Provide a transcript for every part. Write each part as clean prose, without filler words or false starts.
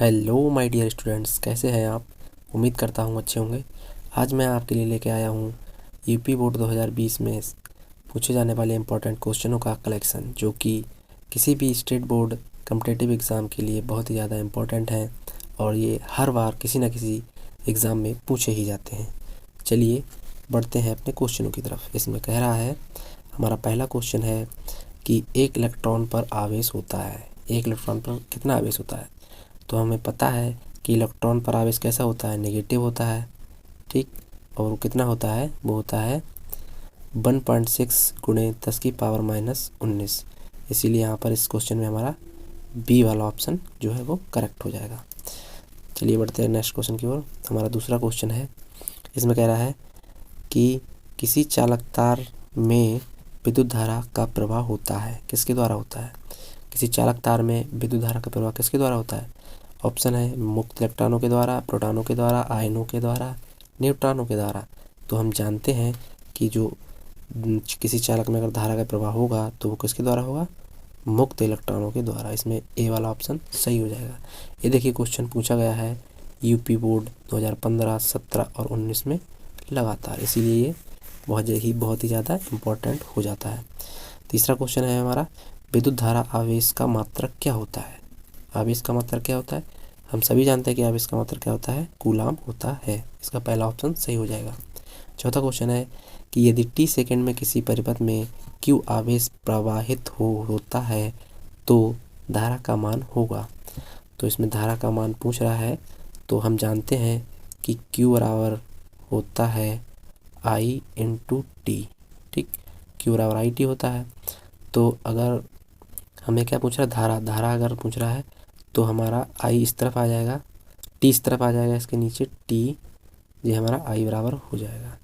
Hello my dear students, कैसे हैं आप। उम्मीद करता हूँ अच्छे होंगे। आज मैं आपके लिए लेके आया हूँ यूपी बोर्ड 2020 में पूछे जाने वाले इम्पोर्टेंट क्वेश्चनों का कलेक्शन, जो कि किसी भी स्टेट बोर्ड कॉम्पिटिटिव एग्ज़ाम के लिए बहुत ही ज़्यादा इम्पोर्टेंट हैं और ये हर बार किसी न किसी एग्ज़ाम में पूछे ही जाते हैं। चलिए बढ़ते हैं अपने क्वेश्चनों की तरफ। इसमें कह रहा है, हमारा पहला क्वेश्चन है कि एक इलेक्ट्रॉन पर आवेश होता है। एक इलेक्ट्रॉन पर कितना आवेश होता है? तो हमें पता है कि इलेक्ट्रॉन पर आवेश कैसा होता है, नेगेटिव होता है, ठीक। और वो कितना होता है, वो होता है 1.6 गुणे 10⁻⁻19। इसीलिए यहाँ पर इस क्वेश्चन में हमारा बी वाला ऑप्शन जो है वो करेक्ट हो जाएगा। चलिए बढ़ते हैं नेक्स्ट क्वेश्चन की ओर। हमारा दूसरा क्वेश्चन है, इसमें कह रहा है कि किसी चालक तार में विद्युत धारा का प्रवाह होता है। किसके द्वारा होता है? किसी चालक तार में विद्युत धारा का प्रवाह किसके द्वारा होता है? ऑप्शन है मुक्त इलेक्ट्रॉनों के द्वारा, प्रोटॉनों के द्वारा, आयनों के द्वारा, न्यूट्रॉनों के द्वारा। तो हम जानते हैं कि जो किसी चालक में अगर धारा का प्रवाह होगा तो वो किसके द्वारा होगा? मुक्त इलेक्ट्रॉनों के द्वारा। इसमें ए वाला ऑप्शन सही हो जाएगा। ये देखिए क्वेश्चन पूछा गया है यूपी बोर्ड 2015, 17 और 19 में लगातार, इसीलिए ये बहुत ही ज़्यादा इम्पोर्टेंट हो जाता है। तीसरा क्वेश्चन है हमारा, विद्युत धारा आवेश का मात्रक क्या होता है? आवेश का मात्रक क्या होता है? हम सभी जानते हैं कि आवेश का मात्रक क्या होता है, कूलाम होता है। इसका पहला ऑप्शन सही हो जाएगा। चौथा क्वेश्चन है कि यदि टी सेकंड में किसी परिपथ में क्यू आवेश प्रवाहित होता है तो धारा का मान होगा। तो इसमें धारा का मान पूछ रहा है, तो हम जानते हैं कि क्यू बराबर होता है आई इंटू टी, ठीक। क्यू बराबर आई टी होता है। तो अगर हमें क्या पूछ रहा है, धारा अगर पूछ रहा है तो हमारा आई इस तरफ आ जाएगा, टी इस तरफ आ जाएगा, इसके नीचे टी, ये हमारा आई बराबर हो जाएगा,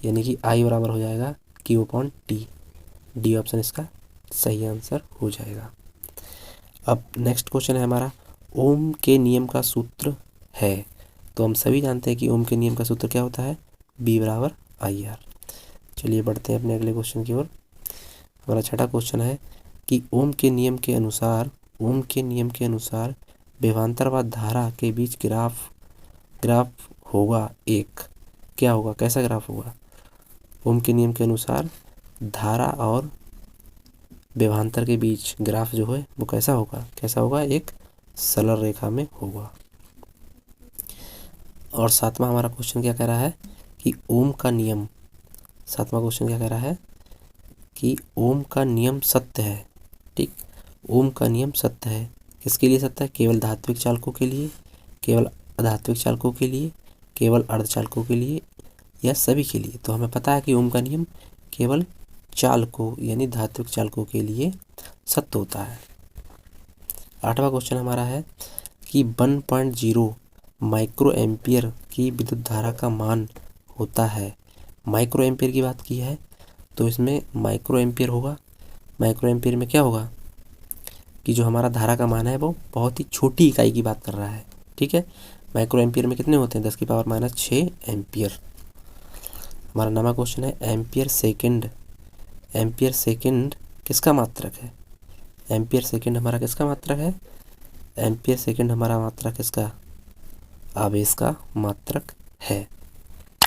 यानी कि आई बराबर हो जाएगा Q upon T. D option इसका सही आंसर हो जाएगा। अब नेक्स्ट क्वेश्चन है हमारा, ओम के नियम का सूत्र है। तो हम सभी जानते हैं कि ओम के नियम का सूत्र क्या होता है, बी बराबर आई आर। चलिए बढ़ते हैं अपने अगले क्वेश्चन की ओर। हमारा छठा क्वेश्चन है कि ओम के नियम के अनुसार विभवांतर व धारा के बीच ग्राफ होगा एक। क्या होगा, कैसा ग्राफ होगा? ओम के नियम के अनुसार धारा और विभवांतर के बीच ग्राफ जो है वो कैसा होगा, एक सरल रेखा में होगा। और सातवां हमारा क्वेश्चन क्या कह रहा है कि सातवां क्वेश्चन क्या कह रहा है कि ओम का नियम सत्य है, ठीक। ओम का नियम सत्य है, किसके लिए सत्य है? केवल धात्विक चालकों के लिए, केवल अधात्विक चालकों के लिए, केवल अर्धचालकों के लिए, या सभी के लिए? तो हमें पता है कि ओम का नियम केवल चालकों यानी धात्विक चालकों के लिए सत्य होता है। आठवां क्वेश्चन हमारा है कि 1.0 माइक्रो एम्पियर की विद्युत धारा का मान होता है। माइक्रो एम्पियर की बात की है तो इसमें माइक्रो एम्पियर होगा। माइक्रो एम्पियर में क्या होगा कि जो हमारा धारा का मान है वो बहुत ही छोटी इकाई की बात कर रहा है, ठीक है। माइक्रो एम्पियर में कितने होते हैं, 10⁻⁻6 एम्पियर। हमारा नवा क्वेश्चन है, एम्पियर सेकंड किसका मात्रक है? एम्पियर सेकंड हमारा किसका मात्रक है? एम्पियर सेकंड हमारा मात्रक किसका? आवेश का मात्रक है।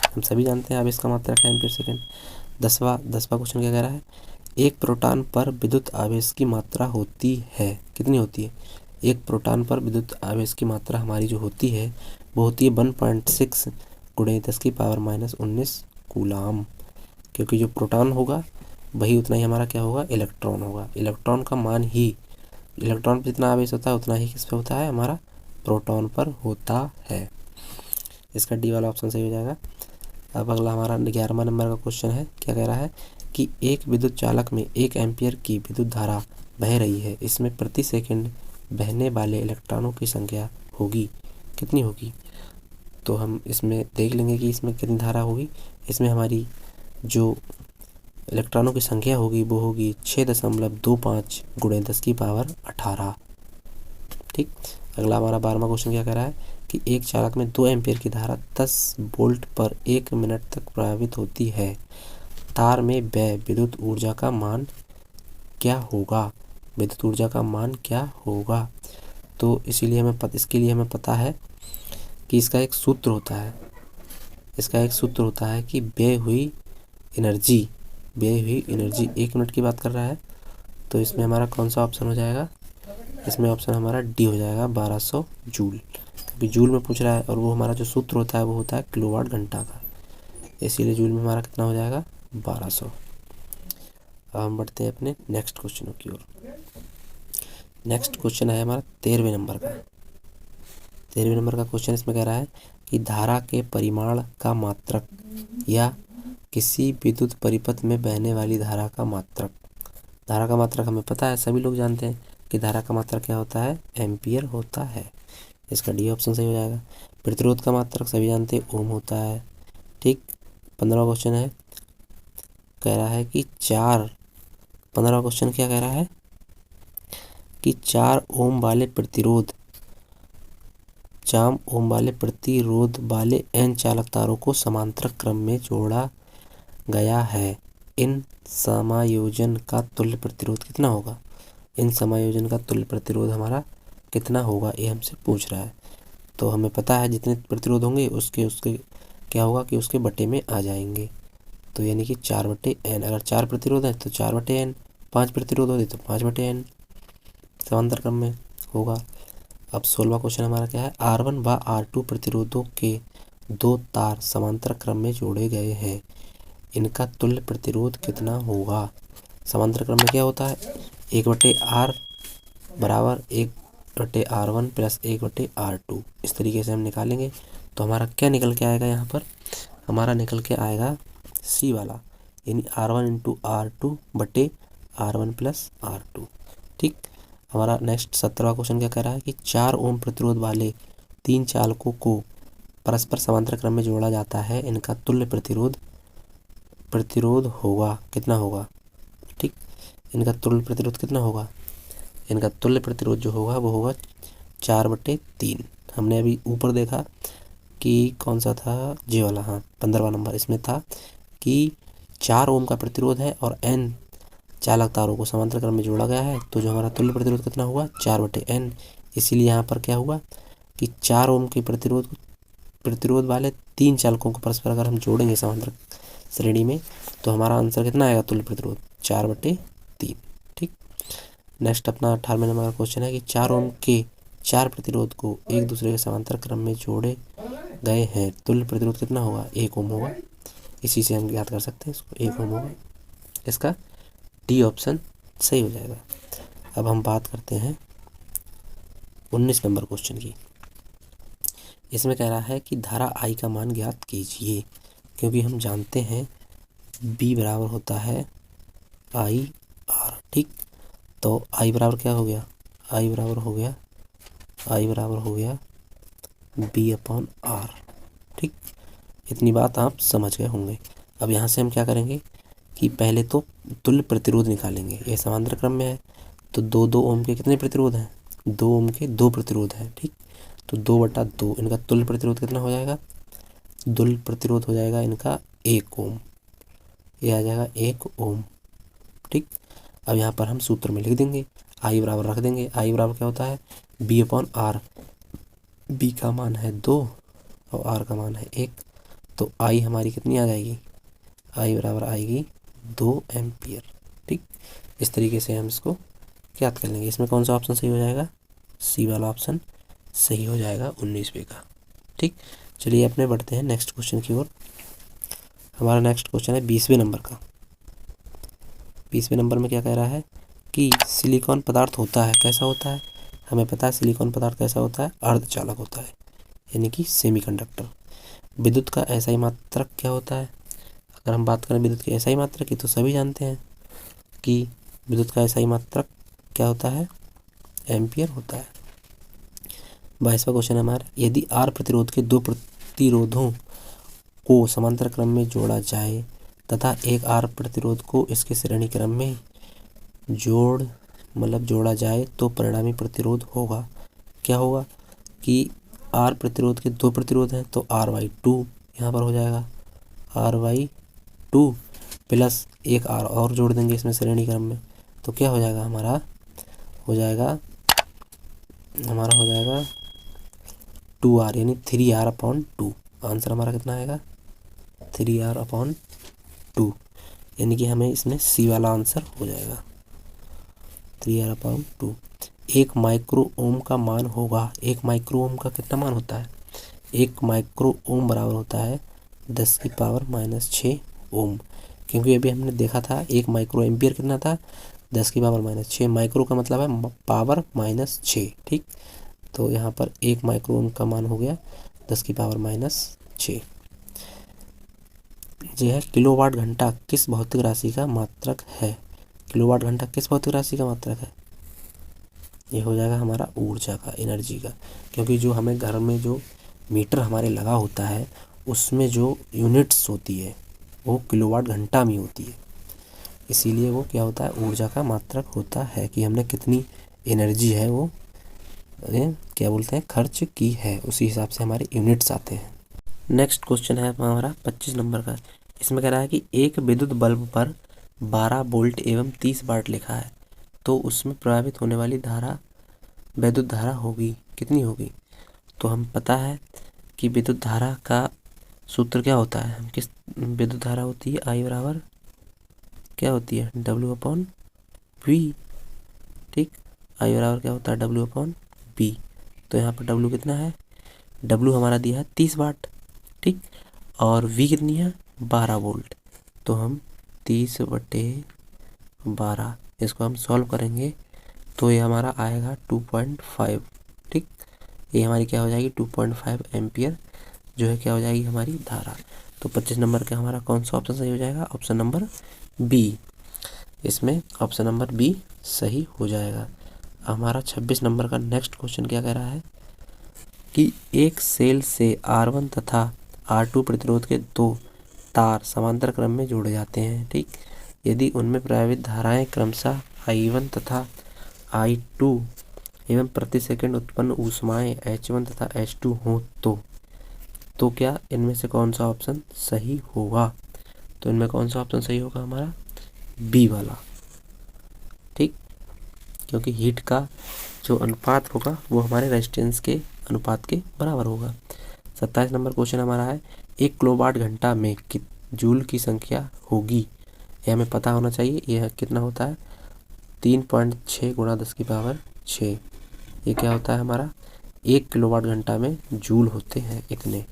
हम सभी जानते हैं आवेश का मात्रक है एम्पियर सेकंड। दसवां क्वेश्चन क्या कह रहा है, एक प्रोटॉन पर विद्युत आवेश की मात्रा होती है, कितनी होती है? एक प्रोटॉन पर विद्युत आवेश की मात्रा हमारी जो होती है वो होती है 1.6 गुणे 10⁻⁻19 कूलाम। क्योंकि जो प्रोटॉन होगा वही उतना ही हमारा क्या होगा, इलेक्ट्रॉन होगा। इलेक्ट्रॉन का मान ही, इलेक्ट्रॉन पर जितना आवेश होता है उतना ही किस पे होता है, हमारा प्रोटॉन पर होता है। इसका डी वाला ऑप्शन सही हो जाएगा। अब अगला हमारा 11वां नंबर का क्वेश्चन है, क्या कह रहा है कि एक विद्युत चालक में 1 एम्पियर की विद्युत धारा बह रही है, इसमें प्रति सेकंड बहने वाले इलेक्ट्रॉनों की संख्या होगी, कितनी होगी? तो हम इसमें देख लेंगे कि इसमें कितनी धारा होगी। इसमें हमारी जो इलेक्ट्रॉनों की संख्या होगी वो होगी 6.25 गुणे 10⁻18, ठीक। अगला हमारा 12वां क्वेश्चन क्या कह रहा है कि एक चालक में 2 एम्पियर की धारा 10 वोल्ट पर 1 मिनट तक प्रवाहित होती है, तार में व्यय विद्युत ऊर्जा का मान क्या होगा? विद्युत ऊर्जा का मान क्या होगा? तो इसीलिए इसके लिए हमें पता है कि इसका एक सूत्र होता है। इसका एक सूत्र होता है कि व्यय हुई एनर्जी 1 मिनट की बात कर रहा है। तो इसमें हमारा कौन सा ऑप्शन हो जाएगा? इसमें ऑप्शन हमारा डी हो जाएगा, 1200 जूल। क्योंकि जूल में पूछ रहा है और वो हमारा जो सूत्र होता है वो होता है किलोवाट घंटा का, इसीलिए जूल में हमारा कितना हो जाएगा? 1200। अब हम बढ़ते हैं अपने नेक्स्ट क्वेश्चनों की ओर। नेक्स्ट क्वेश्चन है हमारा 13वें नंबर का। 13वें नंबर का क्वेश्चन इसमें कह रहा है कि धारा के परिमाण का मात्रक या किसी विद्युत परिपथ में बहने वाली धारा का मात्रक। धारा का मात्रक हमें पता है, सभी लोग जानते हैं कि धारा का मात्रक क्या होता है? एम्पियर होता है। इसका डी ऑप्शन सही हो जाएगा। प्रतिरोध का मात्रक सभी जानते हैं, ओम होता है। ठीक। 15वां क्वेश्चन है, कह रहा है कि 15वां क्वेश्चन क्या कह रहा है कि 4 ओम वाले प्रतिरोध वाले n चालक तारों को समांतर क्रम में जोड़ा गया है। इन समायोजन का तुल्य प्रतिरोध कितना होगा? इन समायोजन का तुल्य प्रतिरोध हमारा कितना होगा, ये हमसे पूछ रहा है। तो हमें पता है जितने प्रतिरोध होंगे उसके क्या होगा कि उसके बटे में आ जाएंगे। तो यानी कि 4/n। अगर 4 प्रतिरोध है तो 4/n, 5 प्रतिरोध होते तो 5/n समांतर क्रम में होगा। अब 16वां क्वेश्चन हमारा क्या है? R1 व R2 प्रतिरोधों के 2 तार समांतर क्रम में जोड़े गए हैं, इनका तुल्य प्रतिरोध कितना होगा? समांतर क्रम में क्या होता है? 1/R बराबर 1/R1 प्लस 1/R2। इस तरीके से हम निकालेंगे तो हमारा क्या निकल के आएगा? यहाँ पर हमारा निकल के आएगा सी वाला, यानी R1 into R2/R1 plus R2। ठीक। हमारा नेक्स्ट 17वां क्वेश्चन क्या कह रहा है कि 4 ओम प्रतिरोध वाले 3 चालकों को परस्पर समांतर क्रम में जोड़ा जाता है, इनका तुल्य प्रतिरोध होगा कितना होगा? ठीक। इनका तुल्य प्रतिरोध कितना होगा? इनका तुल्य प्रतिरोध जो होगा वो होगा 4/3। हमने अभी ऊपर देखा कि कौन सा था, जे वाला, हाँ 15वां नंबर, इसमें था कि 4 ओम का प्रतिरोध है और n चालक तारों को समांतर क्रम में जोड़ा गया है, तो जो हमारा तुल्य प्रतिरोध कितना हुआ? 4/n। इसीलिए यहाँ पर क्या हुआ कि 4 ओम के प्रतिरोध वाले 3 चालकों को परस्पर अगर हम जोड़ेंगे समांतर श्रेणी में तो हमारा आंसर कितना आएगा? तुल्य प्रतिरोध 4/3। ठीक। नेक्स्ट अपना 18वें नंबर का क्वेश्चन है कि 4 ओम के 4 प्रतिरोध को एक दूसरे के समांतर क्रम में जोड़े गए हैं, तुल्य प्रतिरोध कितना होगा? 1 ओम होगा। इसी से हम याद कर सकते हैं इसको, 1 ओम होगा। इसका डी ऑप्शन सही हो जाएगा। अब हम बात करते हैं 19 नंबर क्वेश्चन की। इसमें कह रहा है कि धारा I का मान ज्ञात कीजिए, क्योंकि हम जानते हैं B बराबर होता है IR। ठीक। तो I बराबर क्या हो गया? I बराबर हो गया B/R। ठीक। इतनी बात आप समझ गए होंगे। अब यहाँ से हम क्या करेंगे कि पहले तो तुल्य प्रतिरोध निकालेंगे। ये समांतर क्रम में है तो 2 ओम के कितने प्रतिरोध हैं? 2 ओम के 2 प्रतिरोध हैं। ठीक। तो 2/2 इनका तुल्य प्रतिरोध कितना हो जाएगा? तुल्य प्रतिरोध हो जाएगा इनका 1 ओम। ये आ जाएगा 1 ओम। ठीक। अब यहाँ पर हम सूत्र में लिख देंगे, I बराबर रख देंगे। I बराबर क्या होता है? B/R। B का मान है 2 और R का मान है 1, तो I हमारी कितनी आ जाएगी? I बराबर आएगी 2 एम्पियर। ठीक। इस तरीके से हम इसको याद कर लेंगे। इसमें कौन सा ऑप्शन सही हो जाएगा? सी वाला ऑप्शन सही हो जाएगा 19वें का। ठीक। चलिए अपने बढ़ते हैं नेक्स्ट क्वेश्चन की ओर। हमारा नेक्स्ट क्वेश्चन है 20वें नंबर का। 20वें नंबर में क्या कह रहा है कि सिलिकॉन पदार्थ होता है, कैसा होता है? हमें पता है सिलिकॉन पदार्थ कैसा होता है? अर्धचालक होता है, यानी कि सेमीकंडक्टर। विद्युत का एसआई मात्रक क्या होता है? अगर हम बात करें विद्युत के एसआई मात्रक की तो सभी जानते हैं कि विद्युत का एसआई मात्रक क्या होता है? एम्पियर होता है। 22वां क्वेश्चन हमारा, यदि R प्रतिरोध के 2 प्रतिरोधों को समांतर क्रम में जोड़ा जाए तथा एक R प्रतिरोध को इसके श्रेणी क्रम में जोड़ा जाए तो परिणामी प्रतिरोध होगा क्या होगा? कि R प्रतिरोध के 2 प्रतिरोध हैं तो R/2 यहाँ पर हो जाएगा, R/2 प्लस एक R और जोड़ देंगे इसमें श्रेणी क्रम में, तो क्या हो जाएगा? हमारा हो जाएगा हमारा हो जाएगा 2R यानी 3R/2। आंसर हमारा कितना आएगा 3R/2, यानी कि हमें इसमें सी वाला आंसर हो जाएगा 3R/2। एक माइक्रो ओम का मान होगा, एक माइक्रो ओम का कितना मान होता है, एक माइक्रो ओम बराबर होता है 10⁻⁻6 ओम, क्योंकि अभी हमने देखा था एक माइक्रो एम्पियर कितना था 10⁻⁻6। माइक्रो का मतलब है पावर -6, ठीक। तो यहाँ पर एक माइक्रो ओम का मान हो गया 10⁻⁻6। यह है किलोवाट घंटा किस भौतिक राशि का मात्रक है, किलोवाट घंटा किस भौतिक राशि का मात्रक है, ये हो जाएगा हमारा ऊर्जा का, एनर्जी का, क्योंकि जो हमें घर में जो मीटर हमारे लगा होता है उसमें जो यूनिट्स होती है वो किलोवाट घंटा में होती है, इसीलिए वो क्या होता है ऊर्जा का मात्रक होता है कि हमने कितनी एनर्जी है वो क्या बोलते हैं खर्च की है, उसी हिसाब से हमारे यूनिट्स आते हैं। नेक्स्ट क्वेश्चन है हमारा 25 नंबर का। इसमें कह रहा है कि एक विद्युत बल्ब पर 12 वोल्ट एवं 30 वाट लिखा है, तो उसमें प्रभावित होने वाली धारा विद्युत धारा होगी कितनी होगी। तो हम पता है कि विद्युत धारा का सूत्र क्या होता है, हम किस विद्युत धारा होती है I बराबर क्या होती है W/V, ठीक। I बराबर क्या होता है W/V। तो यहाँ पर W कितना है, W हमारा दिया है 30 वाट, ठीक, और V कितनी है 12 वोल्ट। तो हम 30/12 इसको हम सॉल्व करेंगे तो ये हमारा आएगा 2.5, ठीक। ये हमारी क्या हो जाएगी 2.5 एम्पियर जो है क्या हो जाएगी हमारी धारा। तो 25 नंबर का हमारा कौन सा ऑप्शन सही हो जाएगा, ऑप्शन नंबर बी, इसमें ऑप्शन नंबर बी सही हो जाएगा। हमारा 26 नंबर का नेक्स्ट क्वेश्चन क्या कह रहा है कि एक सेल से R1 तथा R2 प्रतिरोध के दो तार समांतर क्रम में जोड़े जाते हैं, ठीक। यदि उनमें प्रवाहित धाराएं क्रमशः I1 तथा I2 एवं प्रति सेकंड उत्पन्न ऊष्माएं H1 तथा H2 हों तो क्या इनमें से कौन सा ऑप्शन सही होगा। तो इनमें कौन सा ऑप्शन सही होगा हमारा बी वाला, ठीक, क्योंकि हीट का जो अनुपात होगा वो हमारे रेजिस्टेंस के अनुपात के बराबर होगा। 27 नंबर क्वेश्चन हमारा है एक किलोवाट घंटा में जूल की संख्या होगी, यह हमें पता होना चाहिए। यह कितना होता है 3.6 × 10⁻6। ये क्या होता है हमारा 1 किलोवाट घंटा में जूल होते हैं इतने।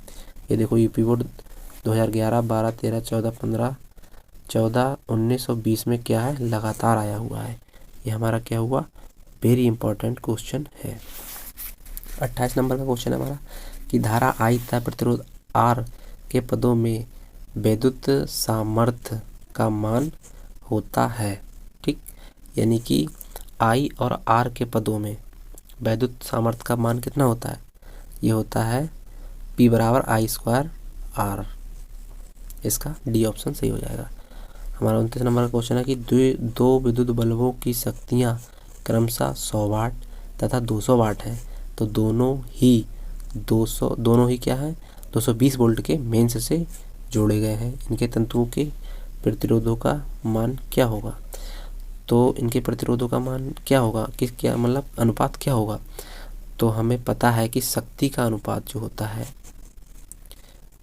ये देखो यूपी बोर्ड 2011, 12, 13, 14, 15, 14, 19 और 20 में क्या है लगातार आया हुआ है। ये हमारा क्या हुआ वेरी इंपॉर्टेंट क्वेश्चन है। 28 नंबर का क्वेश्चन है हमारा कि धारा I तथा प्रतिरोध R के पदों में विद्युत सामर्थ्य का मान होता है, ठीक, यानी कि I और R के पदों में विद्युत सामर्थ्य का मान कितना होता है, ये होता है P बराबर I² R, इसका डी ऑप्शन सही हो जाएगा। हमारा 29 नंबर का क्वेश्चन है कि दो विद्युत बल्बों की शक्तियाँ क्रमशः 100 वाट तथा 200 वाट है, तो दोनों ही क्या है 220 वोल्ट के मेंस से जोड़े गए हैं। इनके तंतुओं के प्रतिरोधों का मान क्या होगा। तो इनके प्रतिरोधों का मान क्या होगा, क्या मतलब अनुपात क्या होगा। तो हमें पता है कि शक्ति का अनुपात जो होता है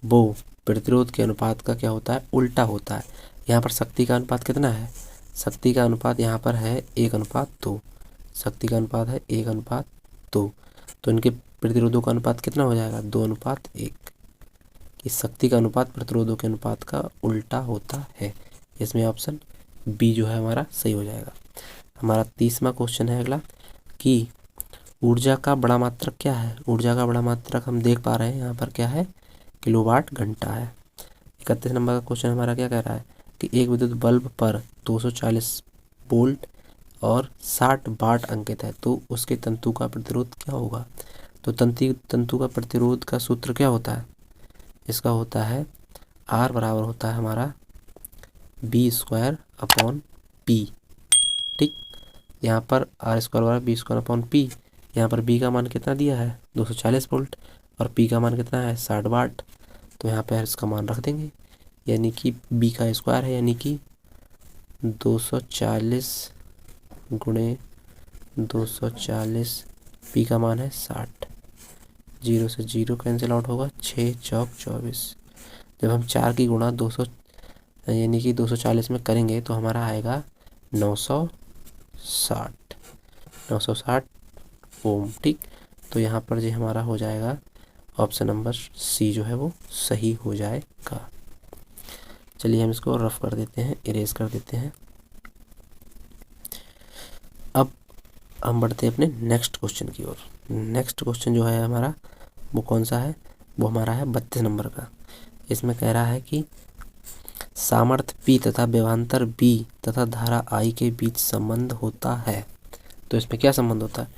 वो प्रतिरोध के अनुपात का क्या होता है उल्टा होता है। यहाँ पर शक्ति का अनुपात कितना है, शक्ति का अनुपात यहाँ पर है 1:2, शक्ति का अनुपात है 1:2। तो इनके प्रतिरोधों का अनुपात कितना हो जाएगा 2:1, कि शक्ति का अनुपात प्रतिरोधों के अनुपात का उल्टा होता है। इसमें ऑप्शन बी जो है हमारा सही हो जाएगा। हमारा 30वां क्वेश्चन है अगला कि ऊर्जा का बड़ा मात्रक क्या है। ऊर्जा का बड़ा मात्रक हम देख पा रहे हैं यहाँ पर क्या है किलोवाट घंटा है। 31 नंबर का क्वेश्चन हमारा क्या कह रहा है कि एक विद्युत बल्ब पर 240 वोल्ट और 60 वाट अंकित है, तो उसके तंतु का प्रतिरोध क्या होगा। तो तंतु का प्रतिरोध का सूत्र क्या होता है, इसका होता है R बराबर होता है हमारा B²/P, ठीक। यहाँ पर R² बराबर B²/P, यहाँ पर B का मान कितना दिया है 240 वोल्ट और P का मान कितना है 60 वाट। तो यहाँ पर इसका मान रख देंगे, यानी कि B का स्क्वायर है, यानी कि 240 × 240 पी का मान है 60। 0 से 0 कैंसिल आउट होगा, 6 चौक 24। जब हम 4 की गुणा 200 यानी कि 240 में करेंगे तो हमारा आएगा 960 ओम। ठीक, तो यहाँ पर जो हमारा हो जाएगा ऑप्शन नंबर सी जो है वो सही हो जाएगा। चलिए हम इसको रफ कर देते हैं, इरेज कर देते हैं। अब हम बढ़ते हैं अपने नेक्स्ट क्वेश्चन की ओर। नेक्स्ट क्वेश्चन जो है हमारा वो कौन सा है, वो हमारा है 32 नंबर का। इसमें कह रहा है कि सामर्थ्य P तथा विभवांतर B तथा धारा I के बीच संबंध होता है। तो इसमें क्या संबंध होता है,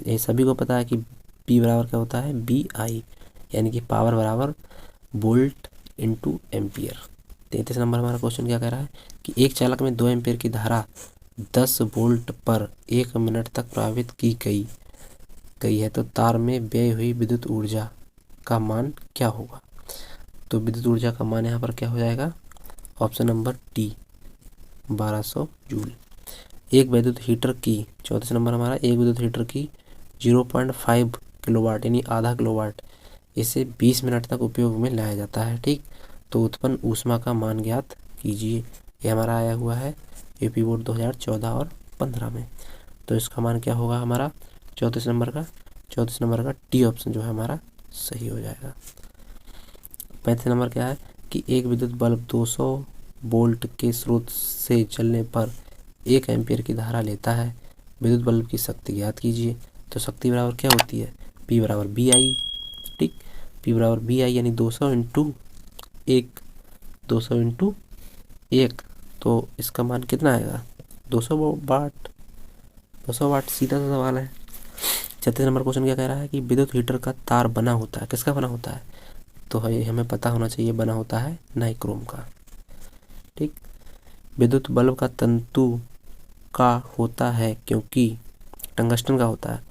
ये सभी को पता है कि P बराबर क्या होता है, BI, यानी कि पावर बराबर वोल्ट इंटू एम्पियर। 33 नंबर हमारा क्वेश्चन क्या कह रहा है कि एक चालक में 2 एम्पियर की धारा 10 वोल्ट पर 1 मिनट तक प्रवाहित की गई है, तो तार में व्यय हुई विद्युत ऊर्जा का मान क्या होगा। तो विद्युत ऊर्जा का मान यहाँ पर क्या हो जाएगा, ऑप्शन नंबर डी 1200 जूल। एक विद्युत हीटर की 34 नंबर हमारा, एक विद्युत हीटर की 0.5 किलोवाट यानी आधा किलोवाट इसे 20 मिनट तक उपयोग में लाया जाता है। ठीक, तो उत्पन्न ऊष्मा का मान ज्ञात कीजिए। ये हमारा आया हुआ है यूपी बोर्ड 2014 और 15 में। तो इसका मान क्या होगा हमारा 34 नंबर का, 34 नंबर का टी ऑप्शन जो है हमारा सही हो जाएगा। 35 नंबर क्या है कि एक विद्युत बल्ब 200 वोल्ट के स्रोत से चलने पर 1 एम्पियर की धारा लेता है, विद्युत बल्ब की शक्ति ज्ञात कीजिए। तो शक्ति बराबर क्या होती है, P बराबर BI। ठीक, P बराबर BI यानी 200 इंटू 1, 200 इंटू 1, तो इसका मान कितना आएगा 200 वाट। 200 वाट सीधा सा सवाल है। 36 नंबर क्वेश्चन क्या कह रहा है कि विद्युत हीटर का तार बना होता है, किसका बना होता है, तो हमें पता होना चाहिए बना होता है नाइक्रोम का। ठीक, विद्युत बल्ब का तंतु का होता है क्योंकि टंगस्टन का होता है।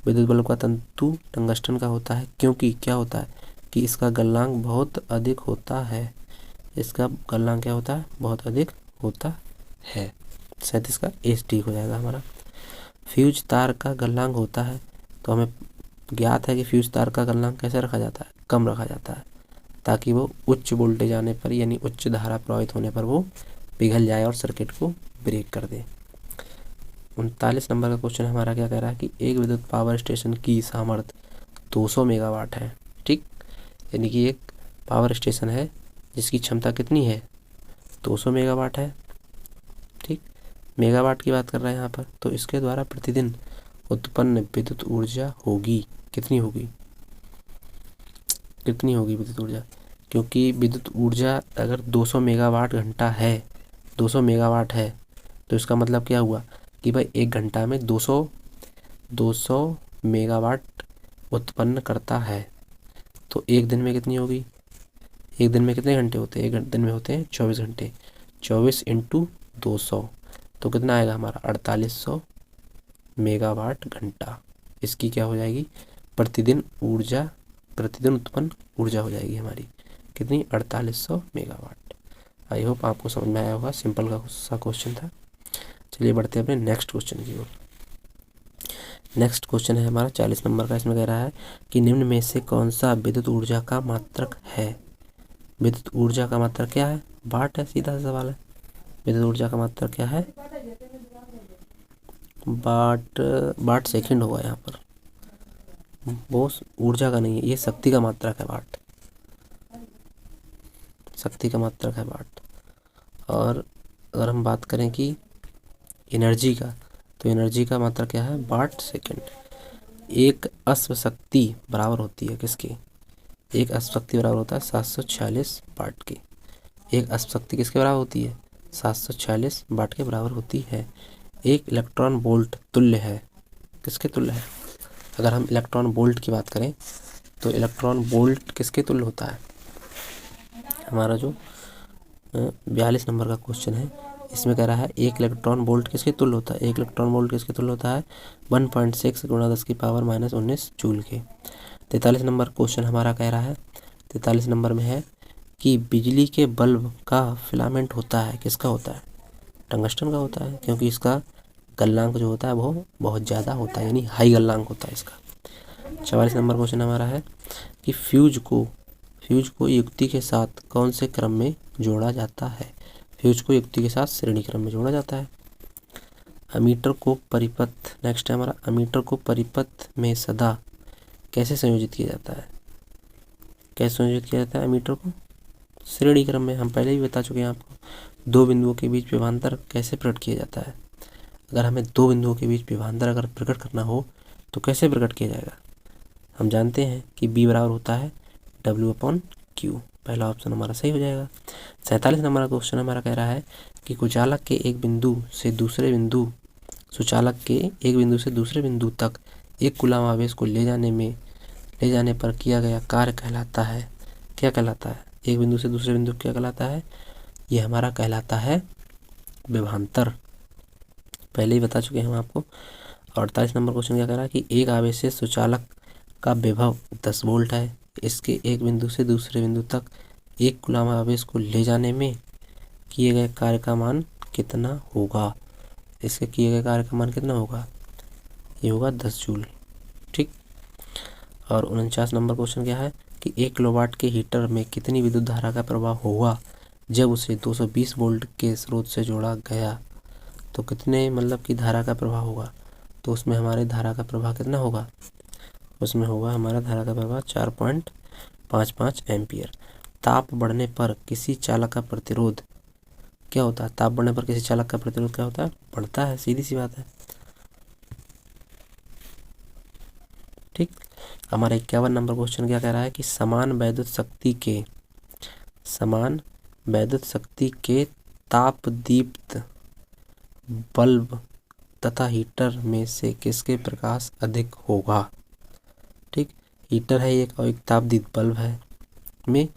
विद्युत बल्ब का तंतु टंगस्टन का होता है क्योंकि क्या होता है कि इसका गलनांक बहुत अधिक होता है। इसका गलनांक क्या होता है, बहुत अधिक होता है। 37 का एस ठीक हो जाएगा हमारा। फ्यूज तार का गलनांक होता है, तो हमें ज्ञात है कि फ्यूज तार का गलनांक कैसे रखा जाता है, कम रखा जाता है, ताकि वो उच्च वोल्टेज आने पर यानी उच्च धारा प्रवाहित होने पर वो पिघल जाए और सर्किट को ब्रेक कर दे। 39 नंबर का क्वेश्चन हमारा क्या कह रहा है कि एक विद्युत पावर स्टेशन की सामर्थ्य 200 मेगावाट है। ठीक, यानी कि एक पावर स्टेशन है जिसकी क्षमता कितनी है, 200 मेगावाट है। ठीक, मेगावाट की बात कर रहे हैं यहाँ पर, तो इसके द्वारा प्रतिदिन उत्पन्न विद्युत ऊर्जा होगी, कितनी होगी विद्युत ऊर्जा, क्योंकि विद्युत ऊर्जा अगर 200 मेगावाट घंटा है, 200 मेगावाट है, तो इसका मतलब क्या हुआ कि भाई 1 घंटा में 200 मेगावाट उत्पन्न करता है। तो एक दिन में कितनी होगी, एक दिन में कितने घंटे होते हैं, एक दिन में होते हैं 24 घंटे। 24 इंटू 200 तो कितना आएगा हमारा 4800 मेगावाट घंटा। इसकी क्या हो जाएगी प्रतिदिन उत्पन्न ऊर्जा हो जाएगी हमारी कितनी, 4800 मेगावाट। आई होप आपको समझ में आया होगा, सिंपल का सा क्वेश्चन था। चलिए बढ़ते हैं अपने नेक्स्ट क्वेश्चन की ओर। नेक्स्ट क्वेश्चन है हमारा 40 नंबर का। इसमें कह रहा है कि निम्न में से कौन सा विद्युत ऊर्जा का मात्रक है। विद्युत ऊर्जा का मात्रक क्या है, वाट है, सीधा सा सवाल है। विद्युत ऊर्जा का मात्रक क्या है, वाट सेकंड होगा यहाँ पर, वो ऊर्जा का नहीं है, ये शक्ति का मात्रक है, वाट शक्ति का मात्रक है वाट। और अगर हम बात करें कि एनर्जी का, तो एनर्जी का मात्रक क्या है, वाट सेकंड। एक अश्व शक्ति बराबर होती है किसके, एक अश्व शक्ति बराबर होता है 746 वाट के। एक अश्व शक्ति किसके बराबर होती है, 746 वाट के बराबर होती है। एक इलेक्ट्रॉन वोल्ट तुल्य है, किसके तुल्य है, अगर हम इलेक्ट्रॉन वोल्ट की बात करें तो इलेक्ट्रॉन वोल्ट किसके तुल्य होता है, हमारा जो 42 नंबर का क्वेश्चन है इसमें कह रहा है एक इलेक्ट्रॉन वोल्ट किसके तुल्य होता है, एक इलेक्ट्रॉन वोल्ट किसके तुल्य होता है 1.6 गुणा 10 की पावर -19 जूल के। 43 नंबर क्वेश्चन हमारा कह रहा है, 43 नंबर में है कि बिजली के बल्ब का फिलामेंट होता है, किसका होता है, टंगस्टन का होता है, क्योंकि इसका गलनांक जो होता है वो बहुत ज़्यादा होता है, यानी हाई गलनांक होता है इसका। 44 नंबर क्वेश्चन हमारा है कि फ्यूज को युक्ति के साथ कौन से क्रम में जोड़ा जाता है। फ्यूज को युक्ति के साथ श्रेणी क्रम में जोड़ा जाता है। अमीटर को परिपथ, नेक्स्ट है हमारा, अमीटर को परिपथ में सदा कैसे संयोजित किया जाता है। कैसे संयोजित किया जाता है अमीटर को? श्रेणी क्रम में। हम पहले ही बता चुके हैं आपको। दो बिंदुओं के बीच विभवांतर कैसे प्रकट किया जाता है। अगर हमें दो बिंदुओं के बीच विभवांतर अगर प्रकट करना हो तो कैसे प्रकट किया जाएगा। हम जानते हैं कि B बराबर होता है W/Q। पहला ऑप्शन हमारा सही हो जाएगा। 47 नंबर का क्वेश्चन हमारा कह रहा है कि सुचालक के एक बिंदु से दूसरे बिंदु तक एक कूलम आवेश को ले जाने पर किया गया कार्य कहलाता है, क्या कहलाता है। एक बिंदु से दूसरे बिंदु क्या कहलाता है? ये हमारा कहलाता है विभवांतर। पहले ही बता चुके हैं हम आपको। 48 नंबर क्वेश्चन क्या कह रहा है कि एक आवेश से सुचालक का विभव 10 वोल्ट है। इसके एक बिंदु से दूसरे बिंदु तक एक कूलम आवेश को ले जाने में किए गए कार्य का मान कितना होगा। इसके किए गए कार्य का मान कितना होगा? ये होगा 10 जूल। ठीक। और 49 नंबर क्वेश्चन क्या है कि 1 किलोवाट के हीटर में कितनी विद्युत धारा का प्रवाह होगा जब उसे 220 वोल्ट के स्रोत से जोड़ा गया। तो कितने मतलब की धारा का प्रवाह होगा। तो उसमें हमारे धारा का प्रवाह कितना होगा? उसमें होगा हमारा धारा का प्रवाह 4.55 एम्पियर। ताप बढ़ने पर किसी चालक का प्रतिरोध क्या होता है? ताप बढ़ने पर किसी चालक का प्रतिरोध क्या होता है? बढ़ता है, सीधी सी बात है। ठीक। हमारा 51 नंबर क्वेश्चन क्या कह रहा है कि समान वैद्युत शक्ति के तापदीप्त बल्ब तथा हीटर में से किसके प्रकाश अधिक होगा। ठीक। हीटर है एक और एक तापदीप्त बल्ब है, में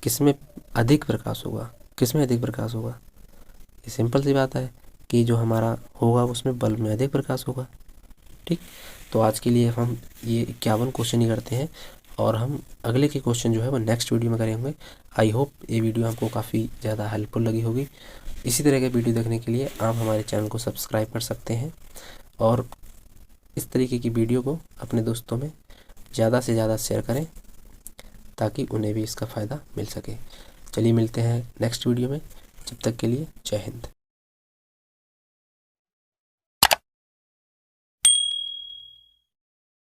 किसमें अधिक प्रकाश होगा? किसमें अधिक प्रकाश होगा? ये सिंपल सी बात है कि जो हमारा होगा उसमें बल्ब में अधिक प्रकाश होगा। ठीक। तो आज के लिए हम ये 51 क्वेश्चन ही करते हैं और हम अगले के क्वेश्चन जो है वो नेक्स्ट वीडियो में करेंगे। आई होप ये वीडियो आपको काफ़ी ज़्यादा हेल्पफुल लगी होगी। इसी तरह के वीडियो देखने के लिए आप हमारे चैनल को सब्सक्राइब कर सकते हैं और इस तरीके की वीडियो को अपने दोस्तों में ज़्यादा से ज़्यादा शेयर करें ताकि उन्हें भी इसका फ़ायदा मिल सके। चलिए मिलते हैं नेक्स्ट वीडियो में। जब तक के लिए जय हिंद।